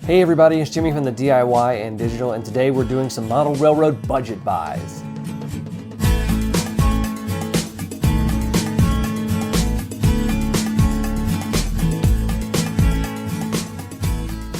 Hey everybody, it's Jimmy from the DIY and Digital, and today we're doing some model railroad budget buys.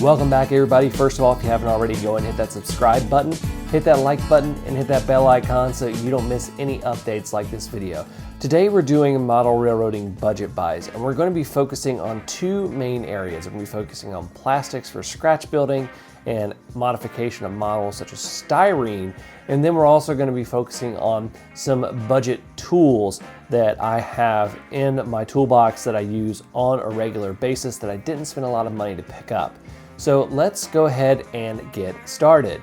Welcome back everybody. First of all, if you haven't already, go and hit that subscribe button, hit that like button, and hit that bell icon so you don't miss any updates like this video. Today we're doing model railroading budget buys, and we're going to be focusing on two main areas. We're going to be focusing on plastics for scratch building and modification of models such as styrene, and then we're also going to be focusing on some budget tools that I have in my toolbox that I use on a regular basis that I didn't spend a lot of money to pick up. So let's go ahead and get started.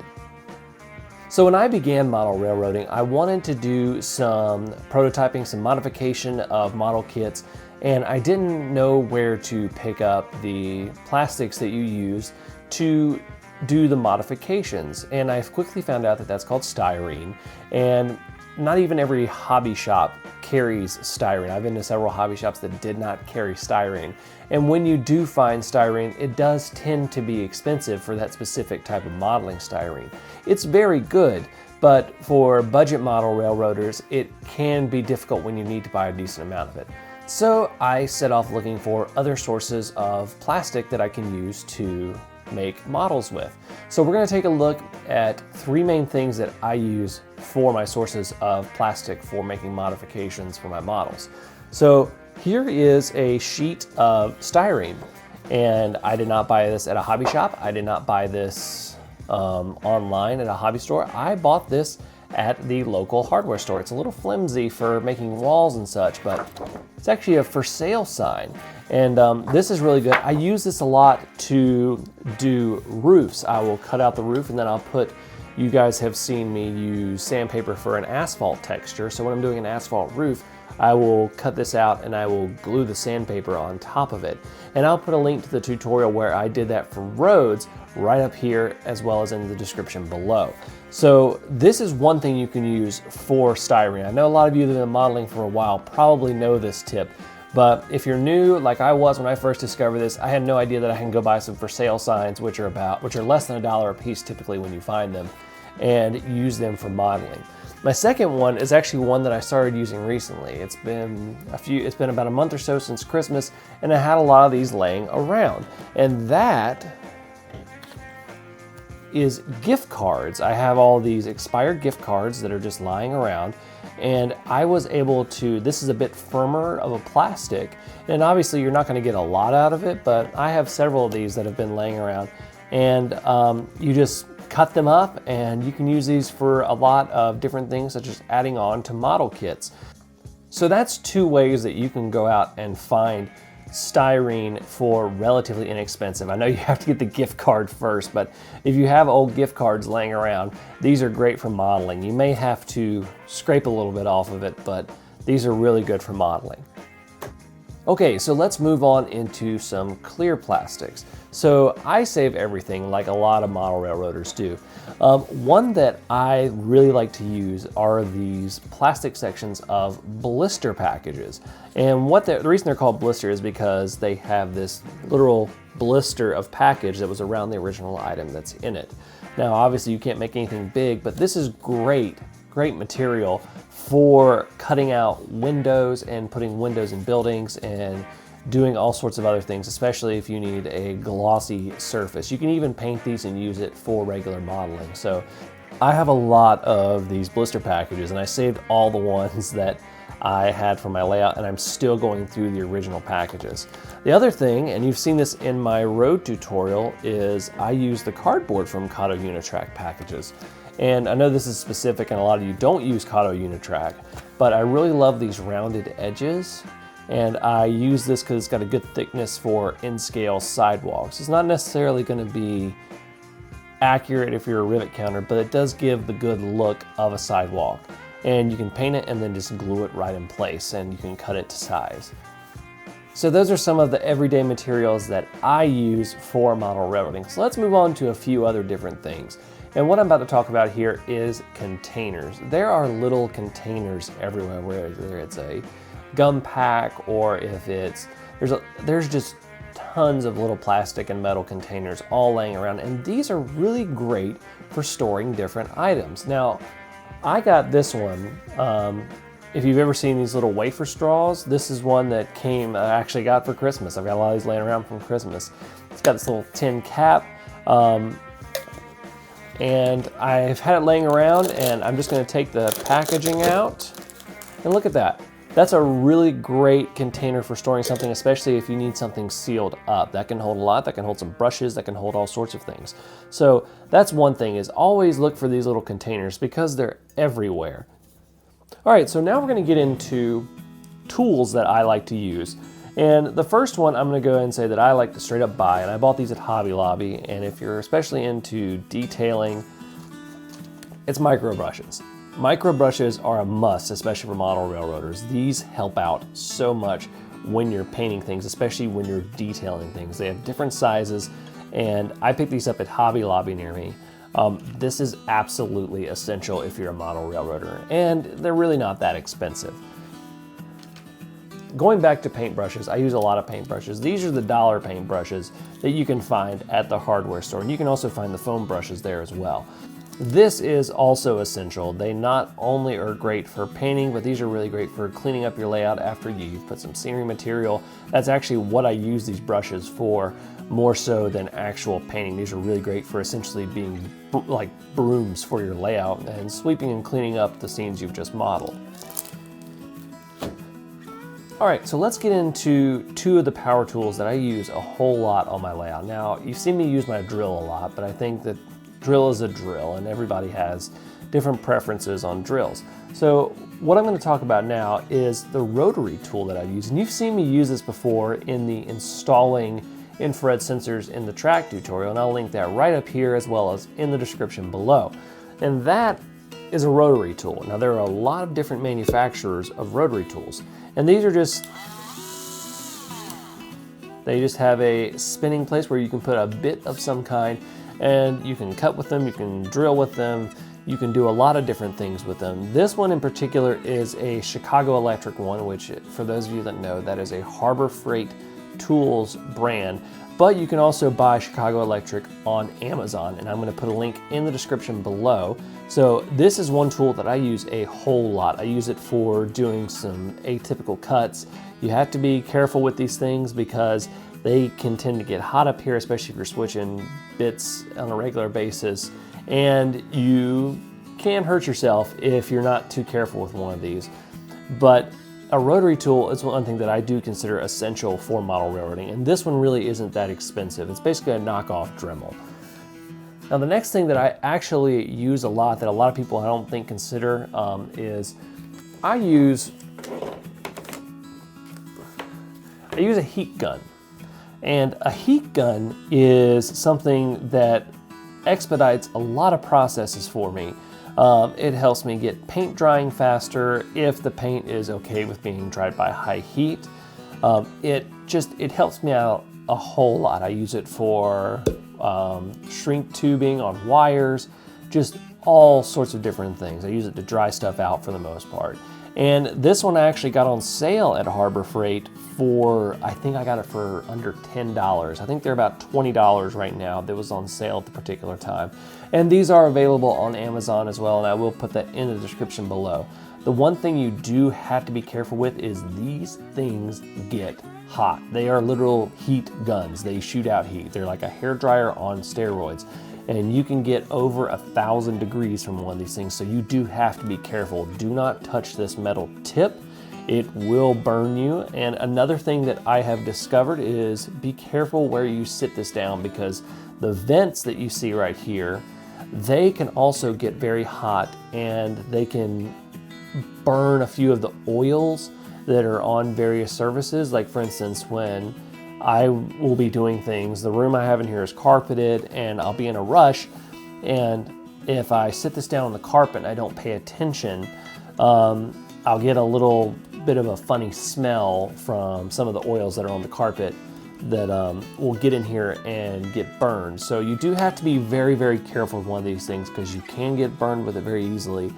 So when I began model railroading, I wanted to do some prototyping, some modification of model kits, and I didn't know where to pick up the plastics that you use to do the modifications. And I quickly found out that that's called styrene, and not even every hobby shop carries styrene. I've been to several hobby shops that did not carry styrene. And when you do find styrene, it does tend to be expensive for that specific type of modeling styrene. It's very good, but for budget model railroaders, it can be difficult when you need to buy a decent amount of it. So I set off looking for other sources of plastic that I can use to make models with. So we're going to take a look at three main things that I use for my sources of plastic for making modifications for my models. So here is a sheet of styrene, and I did not buy this at a hobby shop. I did not buy this online at a hobby store. I bought this at the local hardware store. It's a little flimsy for making walls and such, but it's actually a for sale sign. And this is really good. I use this a lot to do roofs. I will cut out the roof and then I'll put, you guys have seen me use sandpaper for an asphalt texture. So when I'm doing an asphalt roof, I will cut this out and I will glue the sandpaper on top of it. And I'll put a link to the tutorial where I did that for roads right up here, as well as in the description below. So this is one thing you can use for styrene. I know a lot of you that have been modeling for a while probably know this tip, but if you're new, like I was when I first discovered this, I had no idea that I can go buy some for sale signs, which are less than $1 a piece typically when you find them, and use them for modeling. My second one is actually one that I started using recently. It's been about a month or so since Christmas, and I had a lot of these laying around, and that is gift cards. I have all these expired gift cards that are just lying around, and I was able to, this is a bit firmer of a plastic, and obviously you're not going to get a lot out of it, but I have several of these that have been laying around, and you just cut them up and you can use these for a lot of different things, such as adding on to model kits. So that's two ways that you can go out and find styrene for relatively inexpensive. I know you have to get the gift card first, but if you have old gift cards laying around, these are great for modeling. You may have to scrape a little bit off of it, but these are really good for modeling. Okay, so let's move on into some clear plastics. So I save everything like a lot of model railroaders do. One that I really like to use are these plastic sections of blister packages. And the reason they're called blister is because they have this literal blister of package that was around the original item that's in it. Now obviously you can't make anything big, but this is great material for cutting out windows and putting windows in buildings and doing all sorts of other things, especially if you need a glossy surface. You can even paint these and use it for regular modeling. So I have a lot of these blister packages, and I saved all the ones that I had for my layout, and I'm still going through the original packages. The other thing, and you've seen this in my road tutorial, is I use the cardboard from Kato Unitrack packages. And I know this is specific and a lot of you don't use Kato Unitrack, but I really love these rounded edges, and I use this because it's got a good thickness for in-scale sidewalks. It's not necessarily going to be accurate if you're a rivet counter, but it does give the good look of a sidewalk. And you can paint it and then just glue it right in place, and you can cut it to size. So those are some of the everyday materials that I use for model railroading. So let's move on to a few other different things. And what I'm about to talk about here is containers. There are little containers everywhere, whether it's a gum pack or if it's, there's just tons of little plastic and metal containers all laying around, and these are really great for storing different items. Now, I got this one. If you've ever seen these little wafer straws, this is one that I actually got for Christmas. I've got a lot of these laying around from Christmas. It's got this little tin cap, and I've had it laying around, and I'm just gonna take the packaging out, and look at that. That's a really great container for storing something, especially if you need something sealed up. That can hold a lot, that can hold some brushes, that can hold all sorts of things. So that's one thing, is always look for these little containers because they're everywhere. All right, so now we're gonna get into tools that I like to use. And the first one I'm gonna go ahead and say that I like to straight up buy, and I bought these at Hobby Lobby, and if you're especially into detailing, it's micro brushes. Micro brushes are a must, especially for model railroaders. These help out so much when you're painting things, especially when you're detailing things. They have different sizes, and I picked these up at Hobby Lobby near me. This is absolutely essential if you're a model railroader, and they're really not that expensive. Going back to paintbrushes, I use a lot of paintbrushes. These are the dollar paintbrushes that you can find at the hardware store, and you can also find the foam brushes there as well. This is also essential. They not only are great for painting, but these are really great for cleaning up your layout after you've put some scenery material. That's actually what I use these brushes for, more so than actual painting. These are really great for essentially being like brooms for your layout and sweeping and cleaning up the scenes you've just modeled. All right, so let's get into two of the power tools that I use a whole lot on my layout. Now, you've seen me use my drill a lot, but I think that drill is a drill, and everybody has different preferences on drills. So what I'm going to talk about now is the rotary tool that I use, and you've seen me use this before in the installing infrared sensors in the track tutorial, and I'll link that right up here as well as in the description below. And that is a rotary tool. Now, there are a lot of different manufacturers of rotary tools, and these are they just have a spinning place where you can put a bit of some kind, and you can cut with them, you can drill with them, you can do a lot of different things with them. This one in particular is a Chicago Electric one, which for those of you that know, that is a Harbor Freight Tools brand, but you can also buy Chicago Electric on Amazon, and I'm going to put a link in the description below. So this is one tool that I use a whole lot. I use it for doing some atypical cuts. You have to be careful with these things because they can tend to get hot up here, especially if you're switching bits on a regular basis, and you can hurt yourself if you're not too careful with one of these. But a rotary tool is one thing that I do consider essential for model railroading, and this one really isn't that expensive. It's basically a knockoff Dremel. Now, the next thing that I actually use a lot that a lot of people I don't think consider is I use a heat gun. And a heat gun is something that expedites a lot of processes for me. It helps me get paint drying faster if the paint is okay with being dried by high heat. It helps me out a whole lot. I use it for shrink tubing on wires, just all sorts of different things. I use it to dry stuff out for the most part. And this one I actually got on sale at Harbor Freight for, I think I got it for under $10. I think they're about $20 right now. That was on sale at the particular time. And these are available on Amazon as well, and I will put that in the description below. The one thing you do have to be careful with is these things get hot. They are literal heat guns. They shoot out heat. They're like a hairdryer on steroids. And you can get over 1,000 degrees from one of these things, so you do have to be careful. Do not touch this metal tip. It will burn you. And another thing that I have discovered is be careful where you sit this down, because the vents that you see right here, they can also get very hot, and they can burn a few of the oils that are on various surfaces. Like for instance, when I will be doing things, the room I have in here is carpeted, and I'll be in a rush, and if I sit this down on the carpet and I don't pay attention, I'll get a little bit of a funny smell from some of the oils that are on the carpet that will get in here and get burned. So you do have to be very, very careful with one of these things, because you can get burned with it very easily.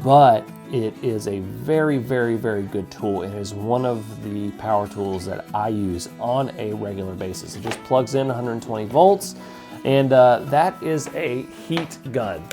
But It is a very, very, very good tool. It is one of the power tools that I use on a regular basis. It just plugs in 120 volts, and that is a heat gun.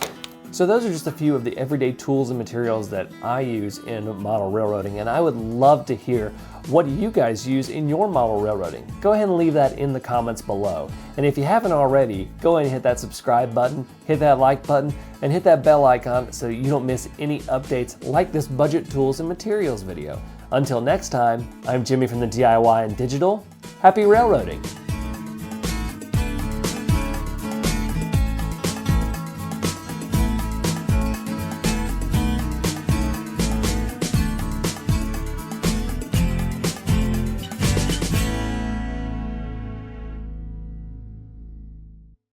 So those are just a few of the everyday tools and materials that I use in model railroading, and I would love to hear what you guys use in your model railroading. Go ahead and leave that in the comments below. And if you haven't already, go ahead and hit that subscribe button, hit that like button, and hit that bell icon so you don't miss any updates like this budget tools and materials video. Until next time, I'm Jimmy from the DIY and Digital. Happy railroading!